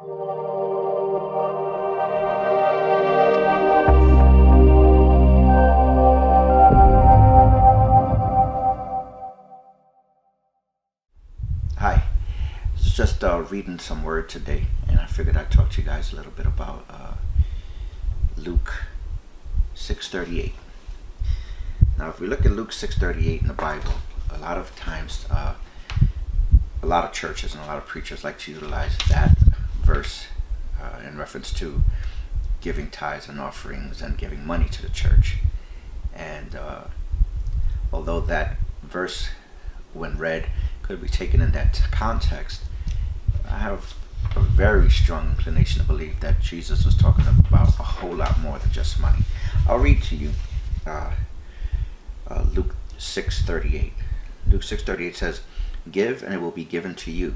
Hi, it's just reading some word today, and I figured I'd talk to you guys a little bit about Luke 6:38. Now, if we look at Luke 6:38 in the Bible, a lot of times, a lot of churches and a lot of preachers like to utilize that verse in reference to giving tithes and offerings and giving money to the church. And although that verse, when read, could be taken in that context, I have a very strong inclination to believe that Jesus was talking about a whole lot more than just money. I'll read to you Luke 6:38. Luke 6:38 says, "Give, and it will be given to you.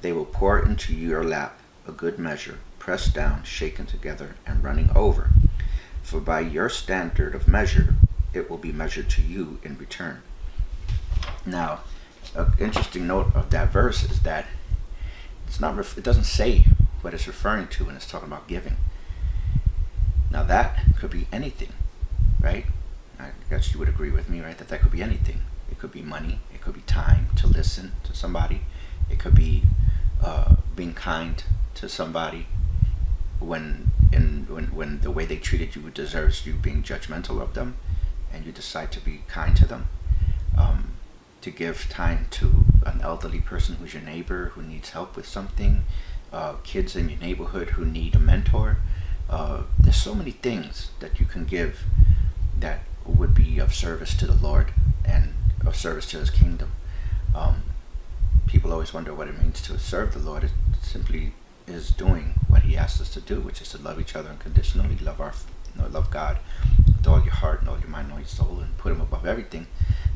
They will pour into your lap a good measure, pressed down, shaken together, and running over. For by your standard of measure, it will be measured to you in return." Now, an interesting note of that verse is that it doesn't say what it's referring to when it's talking about giving. Now, that could be anything, right? I guess you would agree with me, right? That could be anything. It could be money. It could be time to listen to somebody. It could be being kind to somebody when the way they treated you deserves you being judgmental of them, and you decide to be kind to them. To give time to an elderly person who's your neighbor who needs help with something, kids in your neighborhood who need a mentor. There's so many things that you can give that would be of service to the Lord and of service to His kingdom. People always wonder what it means to serve the Lord. It simply is doing what He asks us to do, which is to love each other unconditionally, love God with all your heart and all your mind and all your soul, and put Him above everything.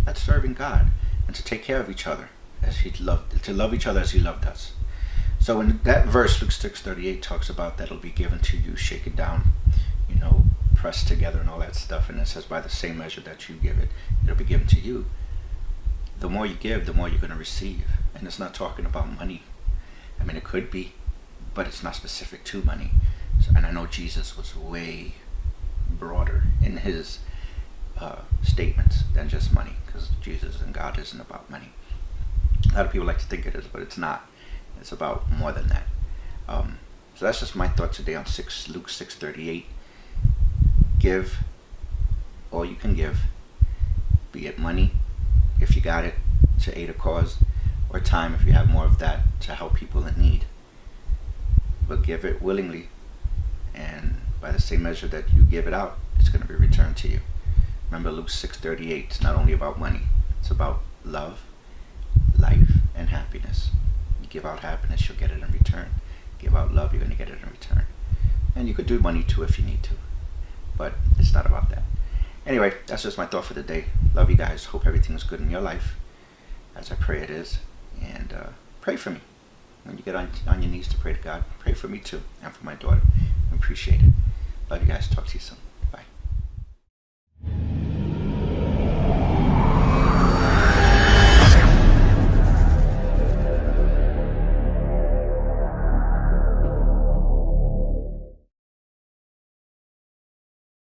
That's serving God, and to take care of each other to love each other as He loved us. So in that verse, Luke 6:38 talks about that it'll be given to you, shaken down, pressed together and all that stuff. And it says, by the same measure that you give it, it'll be given to you. The more you give, the more you're going to receive. And it's not talking about money. I mean, it could be, but it's not specific to money. And I know Jesus was way broader in His statements than just money, because Jesus and God isn't about money. A lot of people like to think it is, but it's not. It's about more than that. So that's just my thought today on Luke 6:38. Give all you can give, be it money, if you got it, to aid a cause, or time, if you have more of that, to help people in need. But give it willingly, and by the same measure that you give it out, it's going to be returned to you. Remember, Luke 6:38, it's not only about money, it's about love, life, and happiness. You give out happiness, you'll get it in return. Give out love, you're going to get it in return. And you could do money too if you need to, but it's not about that. Anyway, that's just my thought for the day. Love you guys. Hope everything is good in your life, as I pray it is. And pray for me. When you get on your knees to pray to God, pray for me too, and for my daughter. I appreciate it. Love you guys. Talk to you soon.